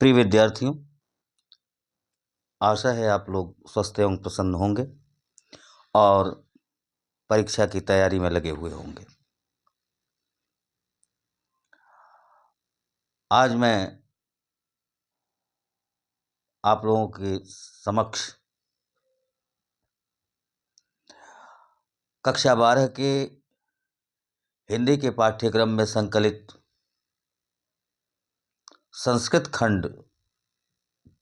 प्रिय विद्यार्थियों, आशा है आप लोग स्वस्थ एवं प्रसन्न होंगे और परीक्षा की तैयारी में लगे हुए होंगे। आज मैं आप लोगों के समक्ष कक्षा 12 के हिंदी के पाठ्यक्रम में संकलित संस्कृत खंड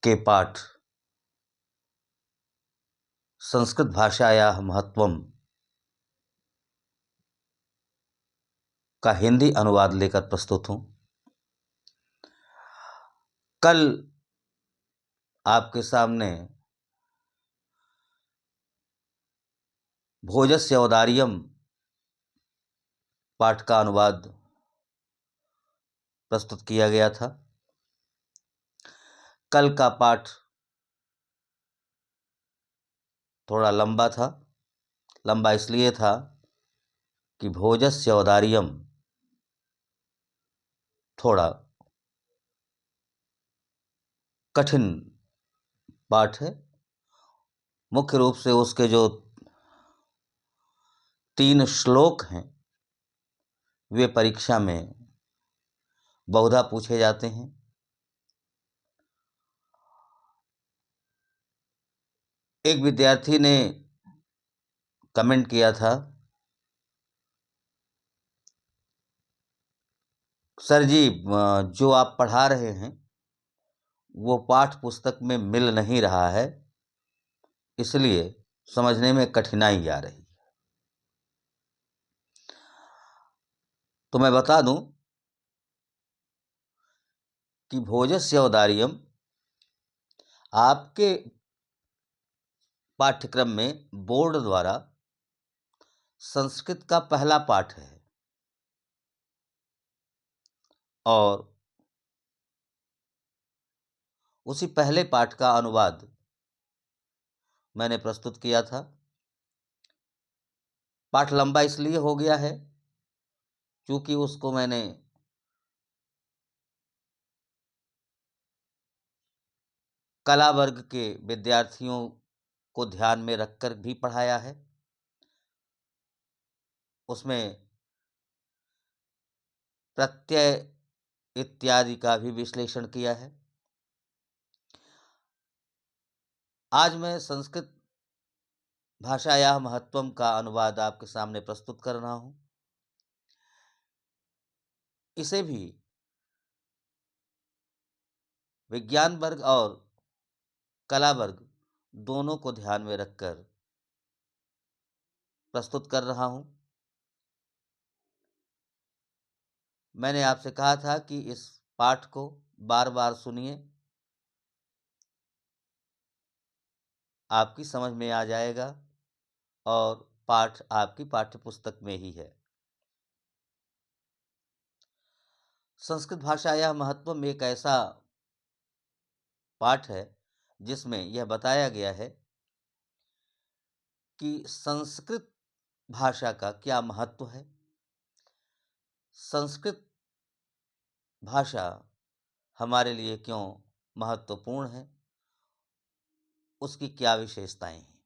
के पाठ संस्कृत भाषायाः महत्वम का हिंदी अनुवाद लेकर प्रस्तुत हूँ। कल आपके सामने भोजस्य औदार्यम पाठ का अनुवाद प्रस्तुत किया गया था। कल का पाठ थोड़ा लंबा था। लंबा इसलिए था कि भोजस्य औदार्यम थोड़ा कठिन पाठ है। मुख्य रूप से उसके जो 3 श्लोक हैं वे परीक्षा में बहुधा पूछे जाते हैं। एक विद्यार्थी ने कमेंट किया था, सर जी जो आप पढ़ा रहे हैं वो पाठ पुस्तक में मिल नहीं रहा है, इसलिए समझने में कठिनाई आ रही है। तो मैं बता दूं कि भोजस्य औदार्यम आपके पाठ्यक्रम में बोर्ड द्वारा संस्कृत का पहला पाठ है और उसी पहले पाठ का अनुवाद मैंने प्रस्तुत किया था। पाठ लंबा इसलिए हो गया है क्योंकि उसको मैंने कला वर्ग के विद्यार्थियों को ध्यान में रखकर भी पढ़ाया है। उसमें प्रत्यय इत्यादि का भी विश्लेषण किया है। आज मैं संस्कृत भाषायाः महत्वम का अनुवाद आपके सामने प्रस्तुत कर रहा हूं। इसे भी विज्ञान वर्ग और कला वर्ग दोनों को ध्यान में रखकर प्रस्तुत कर रहा हूं। मैंने आपसे कहा था कि इस पाठ को बार-बार सुनिए, आपकी समझ में आ जाएगा और पाठ आपकी पाठ्यपुस्तक में ही है। संस्कृत भाषायाः महत्वम एक ऐसा पाठ है जिसमें यह बताया गया है कि संस्कृत भाषा का क्या महत्व है, संस्कृत भाषा हमारे लिए क्यों महत्वपूर्ण है, उसकी क्या विशेषताएं हैं।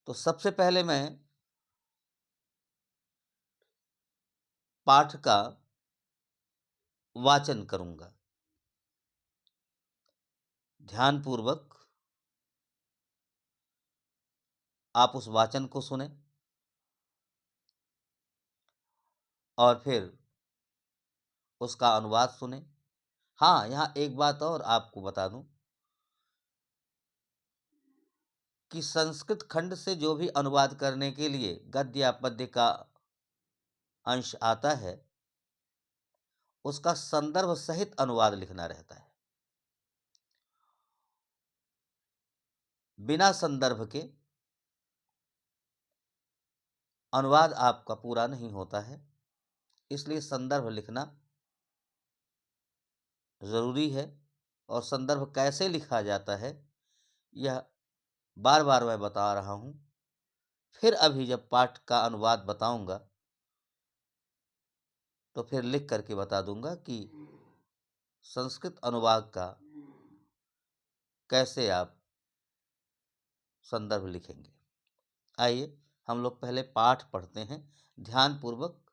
तो सबसे पहले मैं पाठ का वाचन करूंगा। ध्यानपूर्वक आप उस वाचन को सुने और फिर उसका अनुवाद सुने। हाँ, यहाँ एक बात और आपको बता दूं कि संस्कृत खंड से जो भी अनुवाद करने के लिए गद्य या पद्य का अंश आता है, उसका संदर्भ सहित अनुवाद लिखना रहता है। बिना संदर्भ के अनुवाद आपका पूरा नहीं होता है, इसलिए संदर्भ लिखना जरूरी है। और संदर्भ कैसे लिखा जाता है यह बार-बार मैं बता रहा हूं। फिर अभी जब पाठ का अनुवाद बताऊंगा तो फिर लिख करके बता दूंगा कि संस्कृत अनुवाद का कैसे आप संदर्भ लिखेंगे। आइए हम लोग पहले पाठ पढ़ते हैं, ध्यानपूर्वक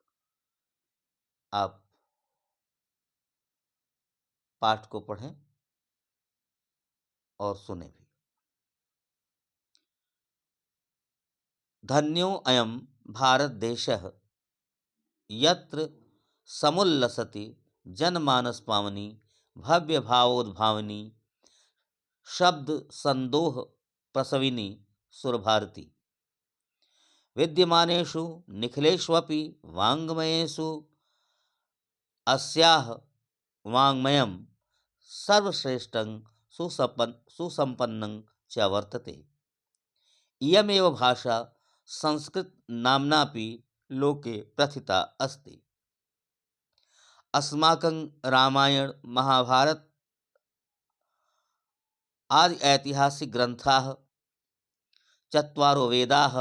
आप पाठ को पढ़ें और सुने भी। धन्यो अयं भारत देशः यत्र समुल्लसति जनमानस पावनी भव्य भावोद्भावनी शब्द संदोह प्रसविनी सुरभारती विद्यमानेषु निखिलेष्वपि वाङ्मयेषु अस्याः वाङ्मयं सर्वश्रेष्ठं सुसम्पन्नं च वर्तते। इयमेव भाषा संस्कृत नाम्नापि लोके प्रथिता अस्ति। अस्माकं रामायण महाभारत आदि ऐतिहासिक ग्रंथाः, चत्वारो वेदाः,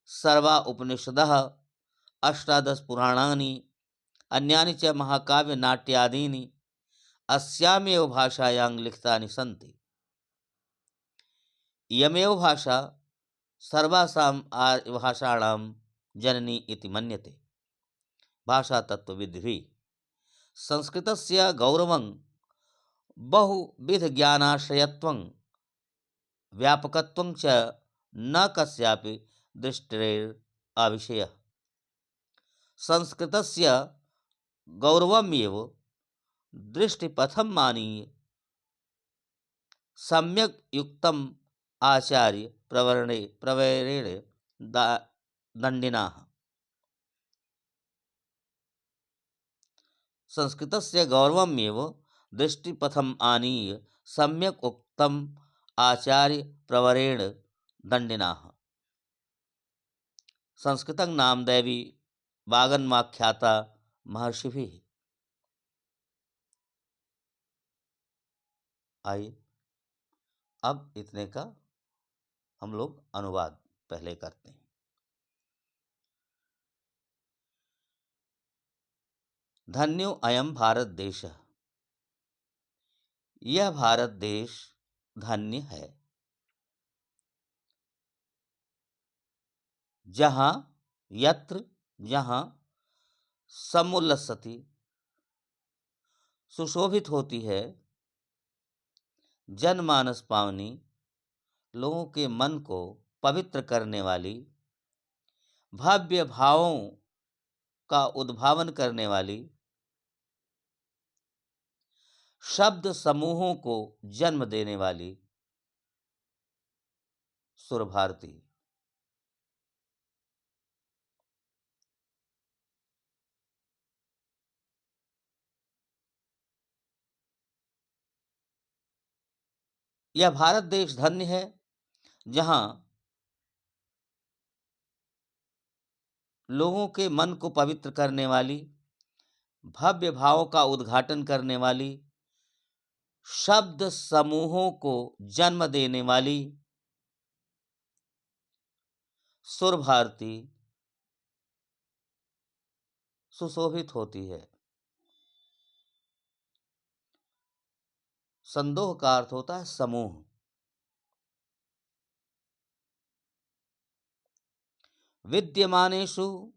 सर्वा उपनिषदः, अष्टादश पुराणानि, अन्यानि च महाकाव्य नाट्यादीनि अस्यामेव भाषायां लिखितानि सन्ति। इयमेव भाषा सर्वासां भाषाणां जननी इति मन्यते। भाषा तत्त्वविद्भिः संस्कृतस्य गौरवं बहुविध ज्ञानाश्रयत्वं व्यापकत्वं च न कस्यापि दृष्टेर अविषयः। संस्कृतस्य गौरवमेव दृष्टिपथं मानीय सम्यक् युक्तम् आचार्य प्रवरेण दण्डिनः। संस्कृतस्य गौरवमेव दृष्टिपथम् आनीय सम्यक् उक्तम् आचार्य प्रवरेण दण्डिनः। संस्कृतं नामदैवी वागन्माख्याता महर्षिभिः। आइए अब इतने का हम लोग अनुवाद पहले करते हैं। धन्यो अयं भारत देश, यह भारत देश धन्य है, जहाँ यत्र जहाँ समुल्लसति सुशोभित होती है, जनमानस पावनी लोगों के मन को पवित्र करने वाली, भव्य भावों का उद्भावन करने वाली, शब्द समूहों को जन्म देने वाली सुरभारती। यह भारत देश धन्य है, जहां लोगों के मन को पवित्र करने वाली, भव्य भावों का उद्घाटन करने वाली, शब्द समूहों को जन्म देने वाली सुर भारती सुशोभित होती है। संदोह का अर्थ होता है समूह। विद्यमानेषु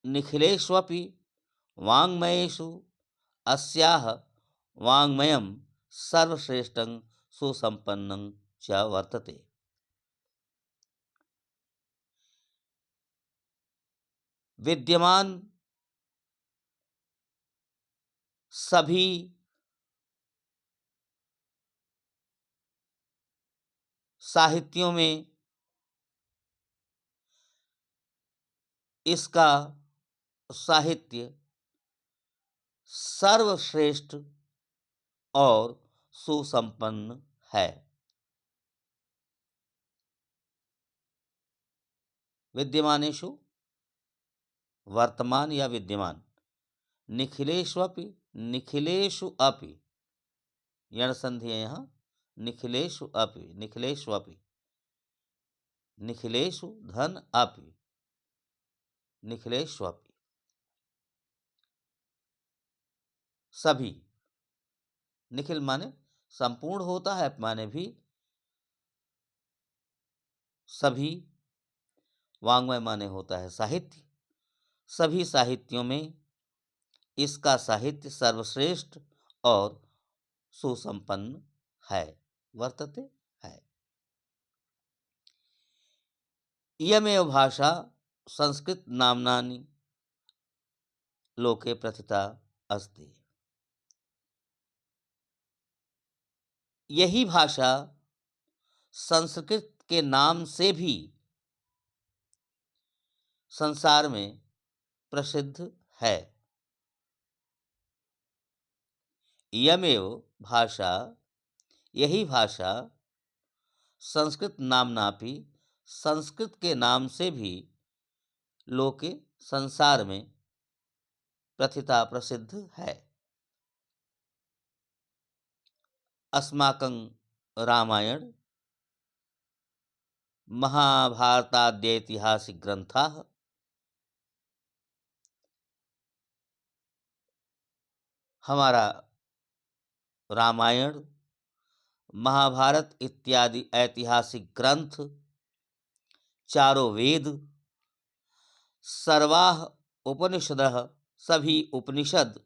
निखिलेष्वपि वाङ्मयेषु अस्याः वाङ्मयं सर्वश्रेष्ठं सुसम्पन्नं च वर्तते। विद्यमान सभी साहित्यों में इसका साहित्य सर्वश्रेष्ठ और सुसंपन्न है। विद्यमानेषु वर्तमान या विद्यमान, निखिलेष्वपि निखिलेषु अपि, यण संधि है यहाँ, निखिलेषु अपि निखिलेष्वपि, निखिलेषु धन अपि निखिलेष्वपि, सभी निखिल माने संपूर्ण होता है, माने भी सभी, वाङ्मय माने होता है साहित्य, सभी साहित्यों में इसका साहित्य सर्वश्रेष्ठ और सुसंपन्न है, वर्तते है। इयमेव भाषा संस्कृत नाम्नानि लोके प्रथिता अस्ति। यही भाषा संस्कृत के नाम से भी संसार में प्रसिद्ध है। इयमेव भाषा, यही भाषा संस्कृत नाम्नापि, संस्कृत के नाम से भी लोके संसार में प्रथिता प्रसिद्ध है। अस्माकं रामायण महाभारताद्यैतिहासिक ग्रंथाः हमारा रामायण, महाभारत इत्यादि ऐतिहासिक ग्रंथ, चारों वेद, सर्वाः उपनिषदः, सभी उपनिषद,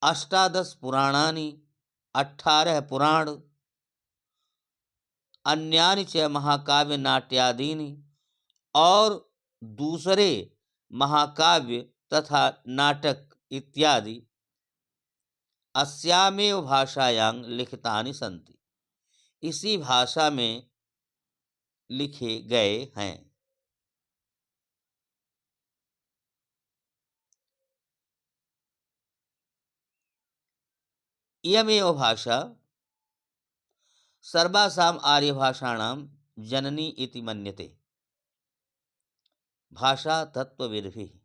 अष्टादश पुराणानि, 18 पुराण, अन्यानि च महाकाव्य नाट्यादीनि, और दूसरे महाकाव्य तथा नाटक इत्यादि अस्यामेव भाषायां लिखितानि सन्ति, इसी भाषा में लिखे गए हैं। इयमेव भाषा सर्वासाम् आर्यभाषाणां जननी इति मन्यते। भाषा तत्त्वविद्भिः।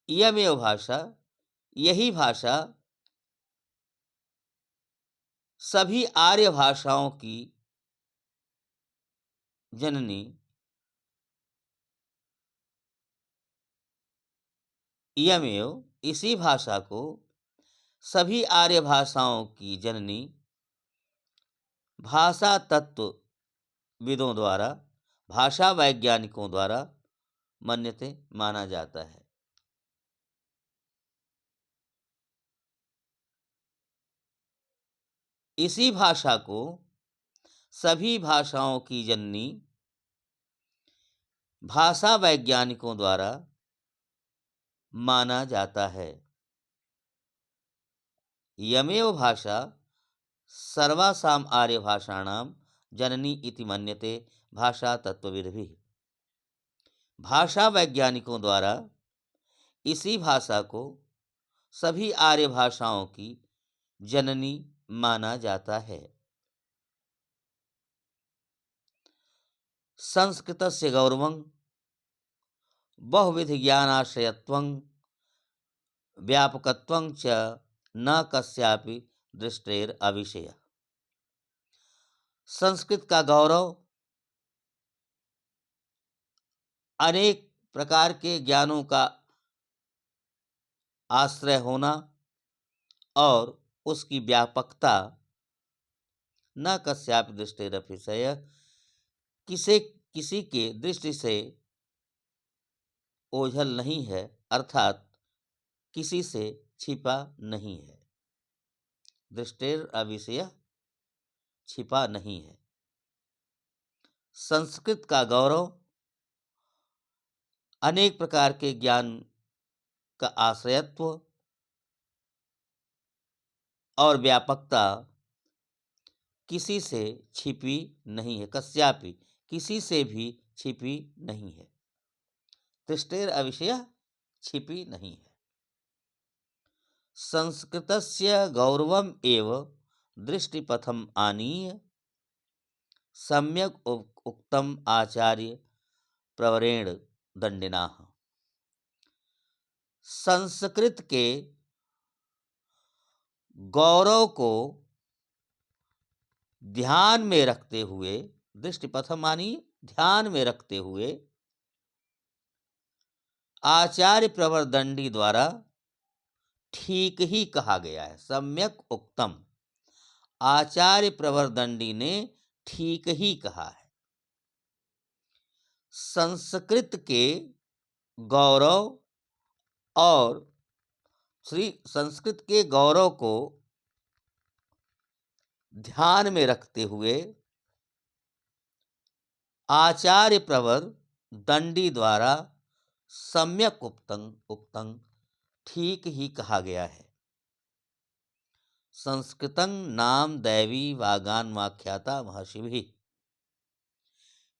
इयमेव भाषा, यही भाषा सभी आर्य भाषाओं की जननी, इयमेव इसी भाषा को सभी आर्य भाषाओं की जननी भाषा तत्व विदों द्वारा, भाषा वैज्ञानिकों द्वारा मन्यते माना जाता है। इसी भाषा को सभी भाषाओं की जननी भाषा वैज्ञानिकों द्वारा माना जाता है। यमेव भाषा सर्वासाम आर्य भाषाणाम जननी इति मन्यते भाषा तत्वविद्भिः। भाषा वैज्ञानिकों द्वारा इसी भाषा को सभी आर्य भाषाओं की जननी माना जाता है। संस्कृतस्य गौरवं बहुविध ज्ञानाश्रयत्वं व्यापकत्वं च न कस्यापि दृष्टेर अविषय। संस्कृत का गौरव अनेक प्रकार के ज्ञानों का आश्रय होना और उसकी व्यापकता न कस्यापि दृष्टेर अविषय, किसी के दृष्टि से ओझल नहीं है, अर्थात किसी से छिपा नहीं है। दृष्टेर अविषय, छिपा नहीं है। संस्कृत का गौरव अनेक प्रकार के ज्ञान का आश्रयत्व और व्यापकता किसी से छिपी नहीं है, कस्यापि किसी से भी छिपी नहीं है। दृष्टेर अविषय, छिपी नहीं है। संस्कृतस्य गौरवम् एव दृष्टिपथम आनीय सम्यक उक्तम आचार्य प्रवरेण दंडिना। संस्कृत के गौरव को ध्यान में रखते हुए, दृष्टिपथम मानी ध्यान में रखते हुए, आचार्य प्रवर दंडी द्वारा ठीक ही कहा गया है। सम्यक उक्तम, आचार्य प्रवर दंडी ने ठीक ही कहा है। संस्कृत के गौरव और संस्कृत के गौरव को ध्यान में रखते हुए आचार्य प्रवर दंडी द्वारा सम्यक उक्तं ठीक ही कहा गया है। संस्कृतं नाम दैवी वागान्वाख्याता महर्षिभिः,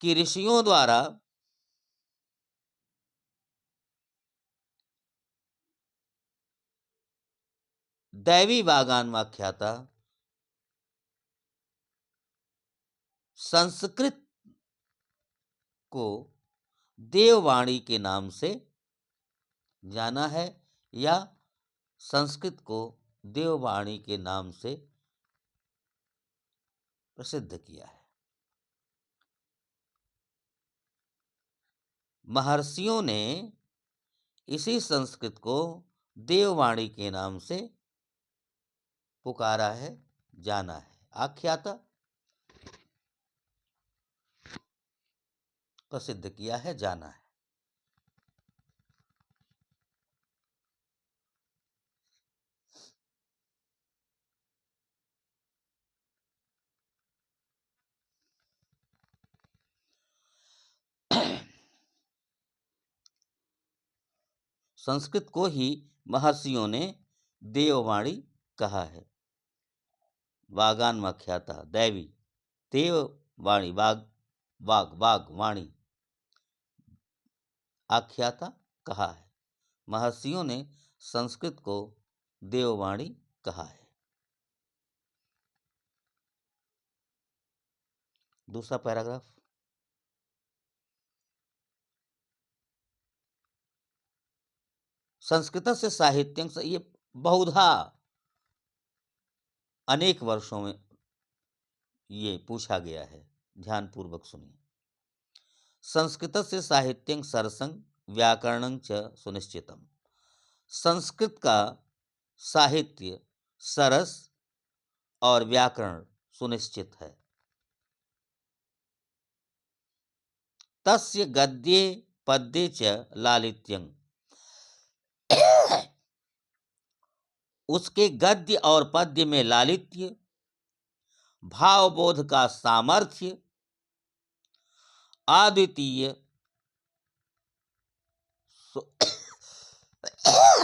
कि ऋषियों द्वारा दैवी वागान्वाख्याता संस्कृत को देववाणी के नाम से जाना है, या संस्कृत को देववाणी के नाम से प्रसिद्ध किया है। महर्षियों ने इसी संस्कृत को देववाणी के नाम से पुकारा है, जाना है। आख्याता प्रसिद्ध किया है, जाना है। संस्कृत को ही महर्षियों ने देववाणी कहा है। वागान्वाख्याता दैवी, देववाणी वाणी आख्याता कहा है। महर्षियों ने संस्कृत को देववाणी कहा है। दूसरा पैराग्राफ, संस्कृत से साहित्यं से, ये बहुधा अनेक वर्षों में ये पूछा गया है, ध्यान पूर्वक सुनिए। संस्कृत से साहित्यं सरसं व्याकरणं च सुनिश्चितम, संस्कृत का साहित्य सरस और व्याकरण सुनिश्चित है। तस्य गद्ये पद्ये च लालित्यं, उसके गद्य और पद्य में लालित्य, भावबोध का सामर्थ्य, अद्वितीय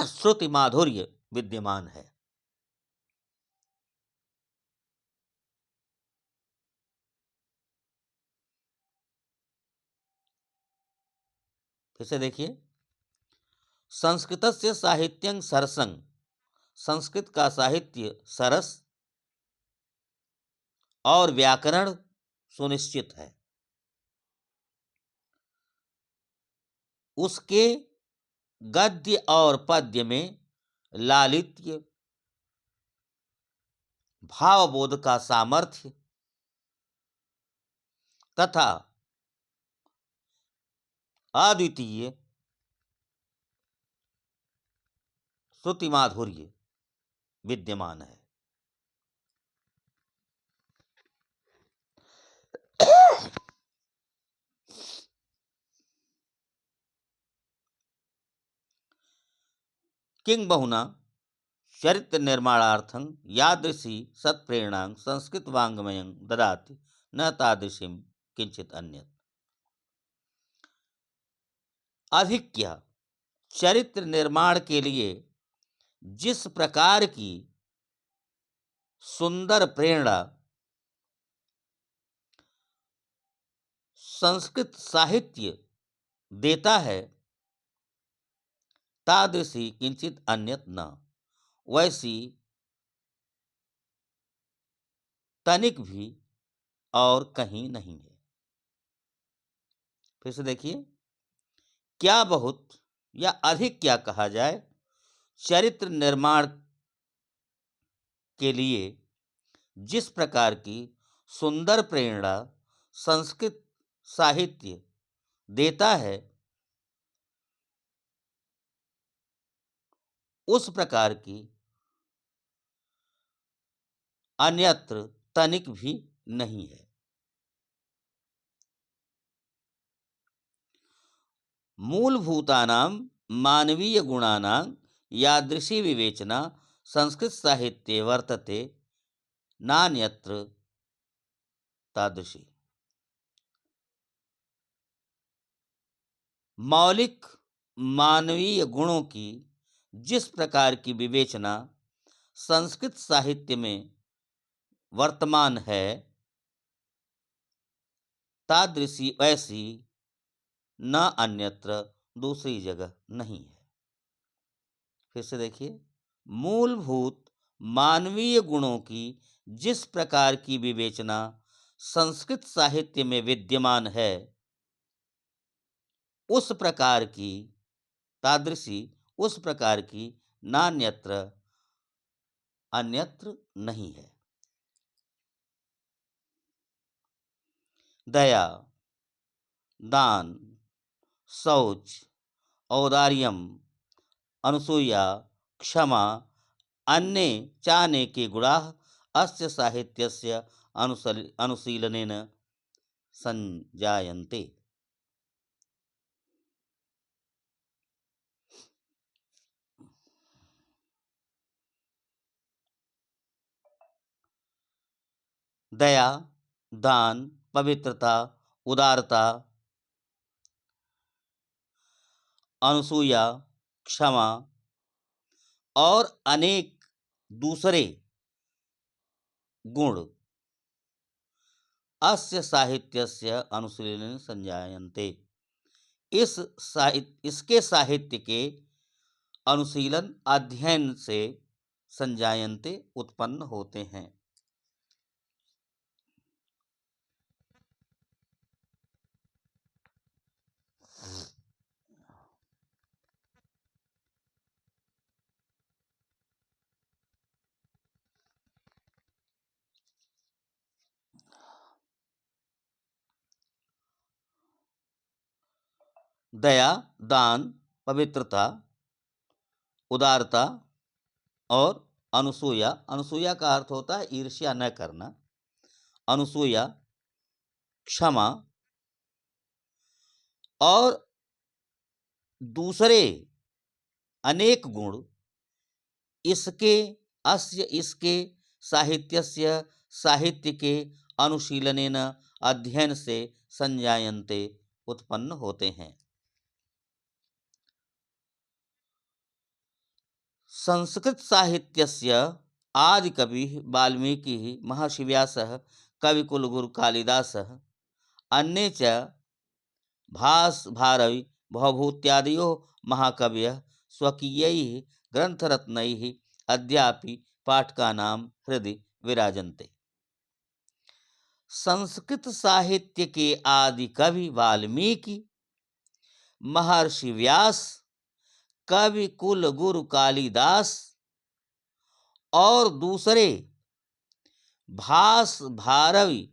श्रुति माधुर्य विद्यमान है। फिर से देखिए, संस्कृत से साहित्यं सरसं, संस्कृत का साहित्य सरस और व्याकरण सुनिश्चित है। उसके गद्य और पद्य में लालित्य, भावबोध का सामर्थ्य तथा अद्वितीय श्रुति माधुर्य विद्यमान है। किंग बहुना चरित्र निर्माणार्थं यादृशी सत्प्रेरणां संस्कृत वाङ्मयं ददाति न तादृशीं किंचित अन्यत्। अधिक क्या, चरित्र निर्माण के लिए जिस प्रकार की सुंदर प्रेरणा संस्कृत साहित्य देता है, तादृशी किंचित अन्यत न, वैसी तनिक भी और कहीं नहीं है। फिर से देखिए, क्या बहुत या अधिक क्या कहा जाए, चरित्र निर्माण के लिए जिस प्रकार की सुंदर प्रेरणा संस्कृत साहित्य देता है, उस प्रकार की अन्यत्र तनिक भी नहीं है। मूलभूतानां मानवीय गुणानां यादृशी विवेचना संस्कृत साहित्ये वर्तते नान्यत्र तादृशी। मौलिक मानवीय गुणों की जिस प्रकार की विवेचना संस्कृत साहित्य में वर्तमान है, तादृशी वैसी न अन्यत्र दूसरी जगह नहीं है। फिर से देखिए, मूलभूत मानवीय गुणों की जिस प्रकार की विवेचना संस्कृत साहित्य में विद्यमान है, उस प्रकार की तादृशी उस प्रकार की नान्यत्र अन्यत्र नहीं है। दया, दान, शौच, औदार्यम, अनुसूया, क्षमा, अन्ये चाने के गुणा अस्य साहित्यस्य अनुशीलनेन संजायन्ते। दया, दान, पवित्रता, उदारता, अनुसूया, क्षमा और अनेक दूसरे गुण अस्य साहित्यस्य अनुशीलनेन संजायन्ते। इसके साहित्य के अनुशीलन अध्ययन से संजायन्ते उत्पन्न होते हैं। दया, दान, पवित्रता, उदारता और अनुसूया। अनुसूया का अर्थ होता है ईर्ष्या न करना। अनुसूया, क्षमा और दूसरे अनेक गुण इसके साहित्यस्य साहित्य के अनुशीलनेन अध्ययन से संजायन्ते उत्पन्न होते हैं। संस्कृत साहित्यस्य आदिकविः वाल्मीकिः, महर्षिव्यासः, कविकुलगुरु कालिदासः, अन्ये च भास, भारवि, भवभूत्यादयो महाकवयः स्वकीयैः ग्रंथरत्नैः अद्यापि पाठकानां हृदि विराजन्ते। संस्कृत साहित्य के आदि कवि वाल्मीकि, महर्षि व्यास, कवि कुल गुरु कालिदास और दूसरे भास, भारवि,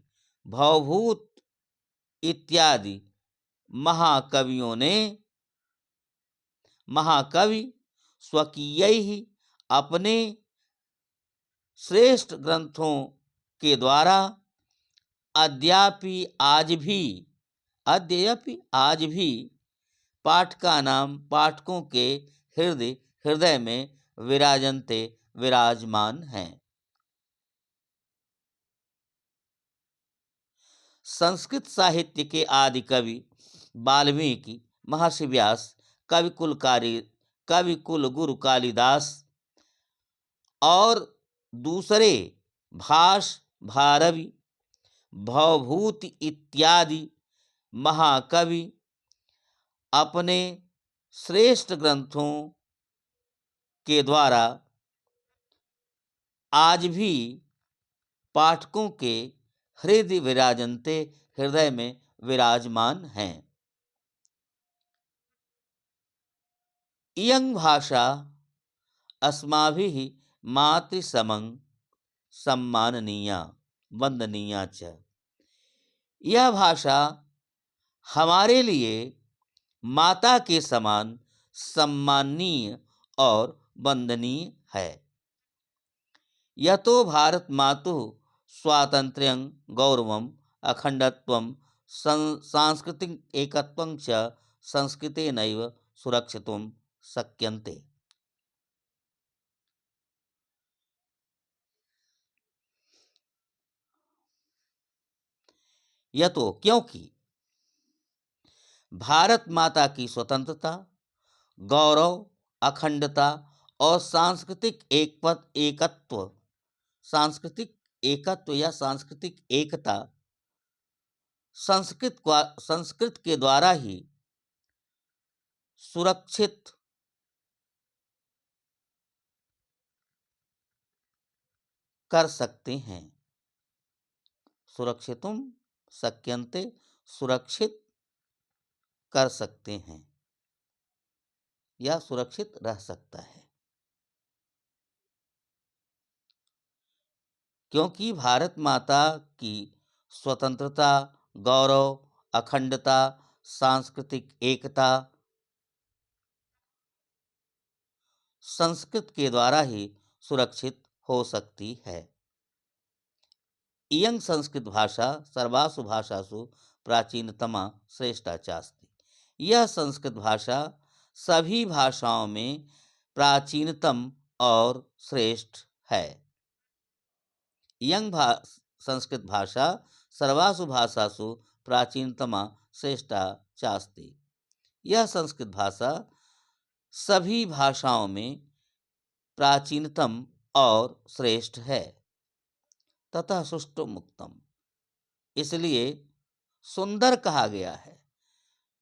भवभूत इत्यादि महाकवि स्वकीय ही अपने श्रेष्ठ ग्रंथों के द्वारा अद्यापि आज भी पाठकों के हृदय में विराजमान हैं। संस्कृत साहित्य के आदि कवि वाल्मीकि, महर्षि व्यास, कवि कुल गुरु कालिदास और दूसरे भास, भारवि, भवभूत इत्यादि महाकवि अपने श्रेष्ठ ग्रंथों के द्वारा आज भी पाठकों के हृदय में विराजमान हैं। इयं भाषा अस्माभिः मातृसमं सम्माननीया वंदनीया च। यह भाषा हमारे लिए माता के समान सम्माननीय और वंदनीय है। यतो भारत मातुः स्वातंत्र्यं गौरवम् अखंडत्वं सांस्कृतिक एकत्वं च संस्कृतेनैव सुरक्षितुं शक्यन्ते। यतो क्योंकि भारत माता की स्वतंत्रता, गौरव, अखंडता और सांस्कृतिक एकत्व या सांस्कृतिक एकता संस्कृत के द्वारा ही सुरक्षित कर सकते हैं। सुरक्षितुम शक्यन्ते, सुरक्षित कर सकते हैं या सुरक्षित रह सकता है। क्योंकि भारत माता की स्वतंत्रता, गौरव, अखंडता, सांस्कृतिक एकता संस्कृत के द्वारा ही सुरक्षित हो सकती है। इयं संस्कृत भाषा सर्वासु भाषासु प्राचीनतमा श्रेष्ठा चास्ति। यह संस्कृत भाषा सभी भाषाओं में प्राचीनतम और श्रेष्ठ है। इयं संस्कृत भाषा सर्वासु भाषासु प्राचीनतमा श्रेष्ठा चास्ति। यह संस्कृत भाषा सभी भाषाओं में प्राचीनतम और श्रेष्ठ है। ततः सुष्ठु मुक्तम, इसलिए सुंदर कहा गया है।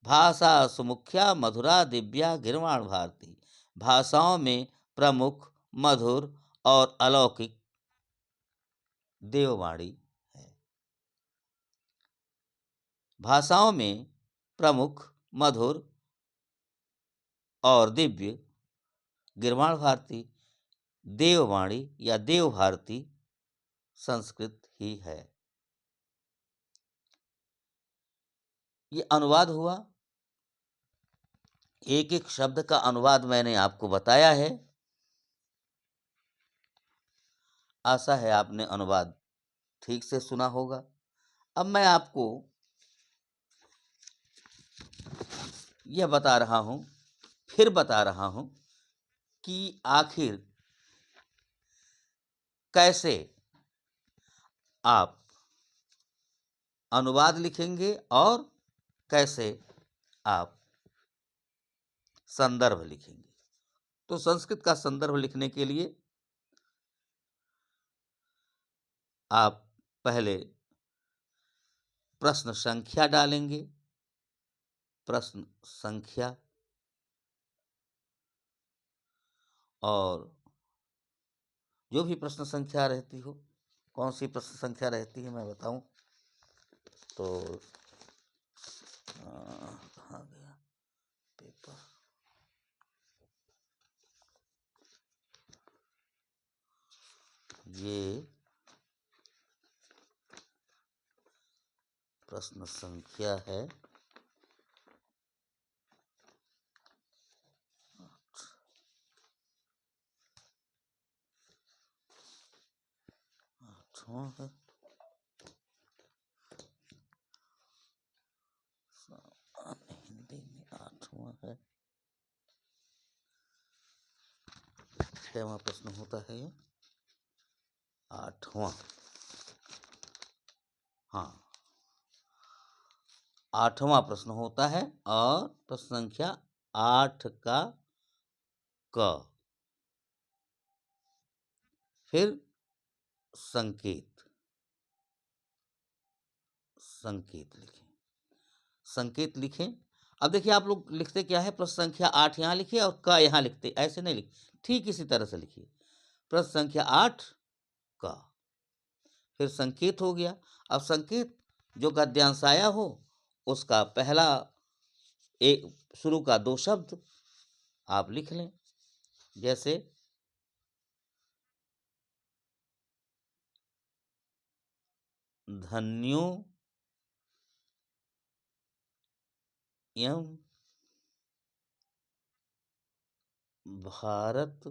भाषा सुमुख्या मधुरा दिव्या गिरवाण भारती, भाषाओं में प्रमुख, मधुर और अलौकिक देववाणी है। भाषाओं में प्रमुख, मधुर और दिव्य गिरवाण भारती, देववाणी या देव भारती संस्कृत ही है। ये अनुवाद हुआ, एक एक शब्द का अनुवाद मैंने आपको बताया है। आशा है आपने अनुवाद ठीक से सुना होगा। अब मैं आपको यह बता रहा हूं, फिर बता रहा हूं कि आखिर कैसे आप अनुवाद लिखेंगे और कैसे आप संदर्भ लिखेंगे। तो संस्कृत का संदर्भ लिखने के लिए आप पहले प्रश्न संख्या डालेंगे। प्रश्न संख्या और जो भी प्रश्न संख्या रहती हो, कौन सी प्रश्न संख्या रहती है मैं बताऊं तो कहाँ गया पेपर, ये प्रश्न संख्या है 8वां है। हिंदी में 8वां है। 6वां प्रश्न होता है ये 8वां। हाँ, 8वां प्रश्न होता है और प्रश्न संख्या 8 का क। फिर संकेत, संकेत लिखें, संकेत लिखें। अब देखिए आप लोग लिखते क्या है, प्रश्न संख्या 8 यहाँ लिखिए और क यहाँ लिखते, ऐसे नहीं लिखिए, ठीक इसी तरह से लिखिए। प्रश्न संख्या 8 क, फिर संकेत हो गया। अब संकेत जो गद्यांश आया हो उसका पहला एक शुरू का 2 शब्द आप लिख लें, जैसे धन्यो यम भारत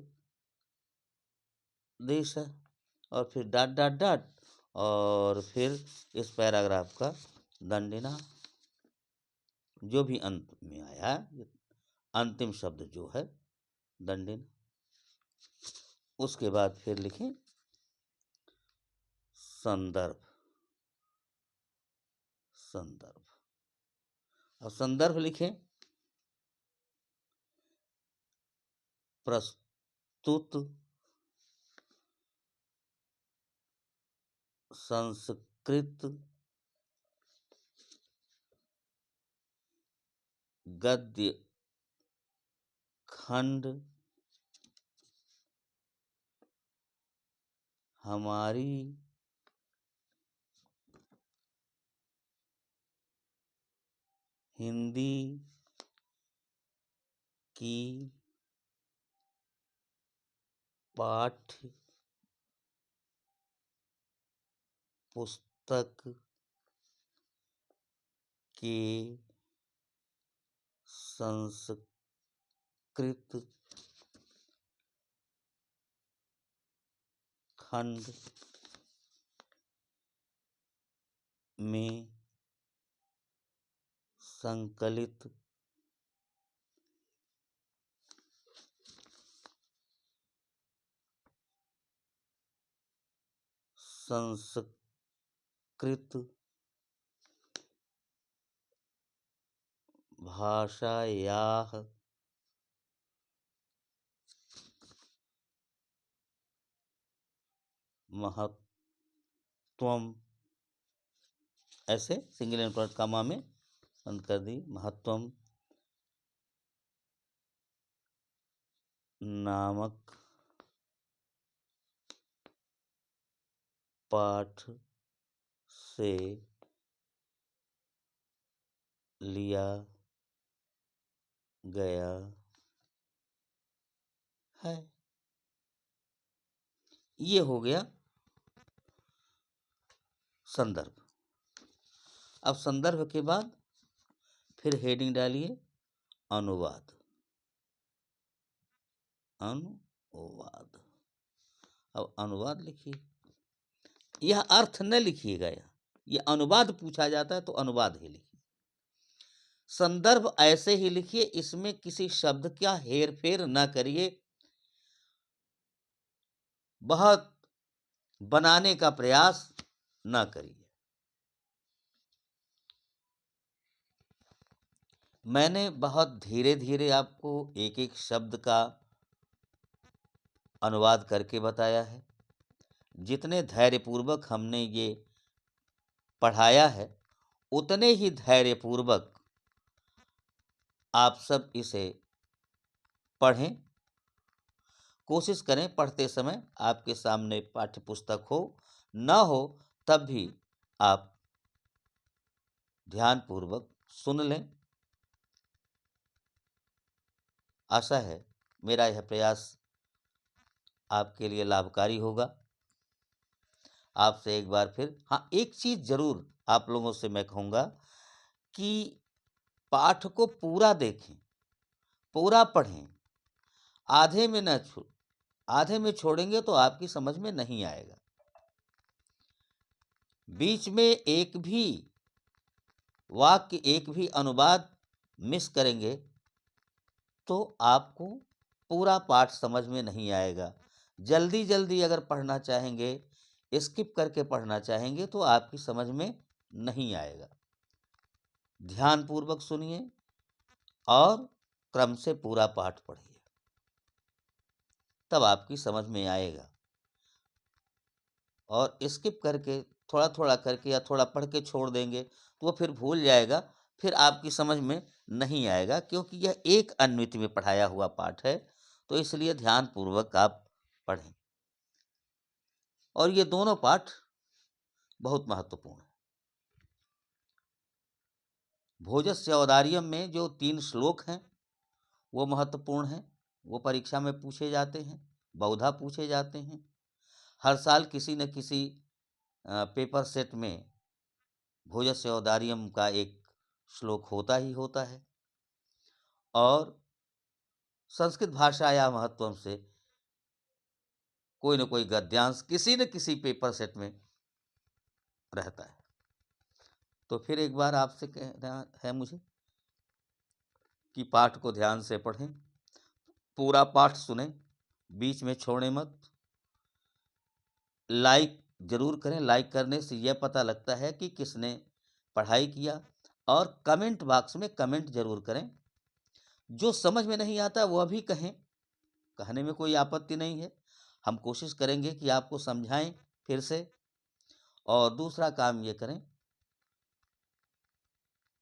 देश है, और फिर डॉट डॉट डॉट, और फिर इस पैराग्राफ का दंडिना जो भी अंत में आया, अंतिम शब्द जो है दंडिन, उसके बाद फिर लिखें संदर्भ। संदर्भ, और संदर्भ लिखें प्रस्तुत संस्कृत गद्य खंड हमारी हिंदी की पाठ्य पुस्तक के संस्कृत खंड में संकलित संस्कृत भाषायाः महत्त्वम, ऐसे सिंगल इन्वर्टेड कॉमा में बंद कर दी, महत्त्वम नामक पाठ से लिया गया है। ये हो गया संदर्भ। अब संदर्भ के बाद फिर हेडिंग डालिए अनुवाद। अनुवाद, अब अनुवाद लिखिए। यह अर्थ न लिखिएगा, यह अनुवाद पूछा जाता है तो अनुवाद ही लिखिए। संदर्भ ऐसे ही लिखिए, इसमें किसी शब्द का हेर फेर न करिए, बहुत बनाने का प्रयास न करिए। मैंने बहुत धीरे धीरे आपको एक एक शब्द का अनुवाद करके बताया है। जितने धैर्यपूर्वक हमने ये पढ़ाया है, उतने ही धैर्यपूर्वक आप सब इसे पढ़ें। कोशिश करें पढ़ते समय आपके सामने पाठ्य पुस्तक हो, न हो तब भी आप ध्यानपूर्वक सुन लें। आशा है मेरा यह प्रयास आपके लिए लाभकारी होगा। आपसे एक बार फिर, हाँ, एक चीज़ ज़रूर आप लोगों से मैं कहूँगा कि पाठ को पूरा देखें, पूरा पढ़ें। आधे में छोड़ेंगे तो आपकी समझ में नहीं आएगा। बीच में एक भी वाक्य, एक भी अनुवाद मिस करेंगे तो आपको पूरा पाठ समझ में नहीं आएगा। जल्दी जल्दी अगर पढ़ना चाहेंगे, स्किप करके पढ़ना चाहेंगे तो आपकी समझ में नहीं आएगा। ध्यानपूर्वक सुनिए और क्रम से पूरा पाठ पढ़िए, तब आपकी समझ में आएगा। और स्किप करके, थोड़ा थोड़ा करके या थोड़ा पढ़ के छोड़ देंगे तो वो फिर भूल जाएगा, फिर आपकी समझ में नहीं आएगा, क्योंकि यह एक अन्विति में पढ़ाया हुआ पाठ है। तो इसलिए ध्यानपूर्वक आप पढ़ें। और ये दोनों पाठ बहुत महत्वपूर्ण है। भोजस्य औदार्यम में जो 3 श्लोक हैं वो महत्वपूर्ण हैं। वो परीक्षा में पूछे जाते हैं, बहुधा पूछे जाते हैं। हर साल किसी न किसी पेपर सेट में भोजस्य औदार्यम का एक श्लोक होता ही होता है। और संस्कृत भाषा या महत्वम से कोई न कोई गद्यांश किसी न किसी पेपर सेट में रहता है। तो फिर एक बार आपसे कहना है मुझे कि पाठ को ध्यान से पढ़ें, पूरा पाठ सुनें, बीच में छोड़ें मत। लाइक ज़रूर करें, लाइक करने से यह पता लगता है कि किसने पढ़ाई किया। और कमेंट बॉक्स में कमेंट ज़रूर करें। जो समझ में नहीं आता वह भी कहें, कहने में कोई आपत्ति नहीं है। हम कोशिश करेंगे कि आपको समझाएं फिर से। और दूसरा काम ये करें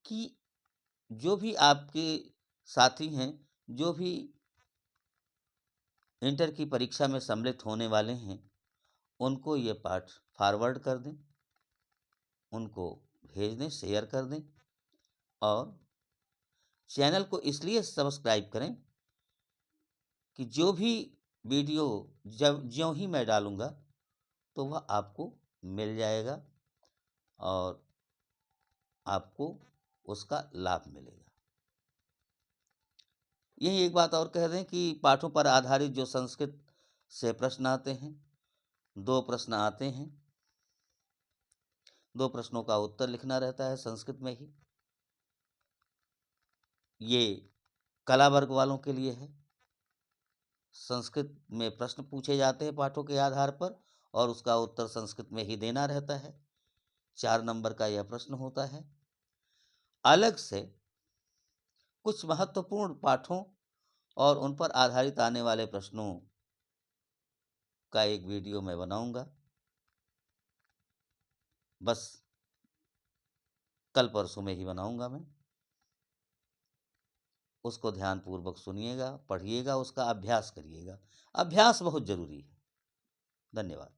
कि जो भी आपके साथी हैं, जो भी इंटर की परीक्षा में सम्मिलित होने वाले हैं, उनको ये पाठ फॉरवर्ड कर दें, उनको भेज दें, शेयर कर दें। और चैनल को इसलिए सब्सक्राइब करें कि जो भी वीडियो जब ज्यों ही मैं डालूँगा तो वह आपको मिल जाएगा और आपको उसका लाभ मिलेगा। यही एक बात और कह दें कि पाठों पर आधारित जो संस्कृत से प्रश्न आते हैं, 2 प्रश्न आते हैं। 2 प्रश्नों का उत्तर लिखना रहता है संस्कृत में ही। ये कला वर्ग वालों के लिए है। संस्कृत में प्रश्न पूछे जाते हैं पाठों के आधार पर और उसका उत्तर संस्कृत में ही देना रहता है। 4 नंबर का यह प्रश्न होता है। अलग से कुछ महत्वपूर्ण पाठों और उन पर आधारित आने वाले प्रश्नों का एक वीडियो मैं बनाऊंगा। बस कल परसों में ही बनाऊंगा मैं। उसको ध्यानपूर्वक सुनिएगा, पढ़िएगा, उसका अभ्यास करिएगा। अभ्यास बहुत ज़रूरी है। धन्यवाद।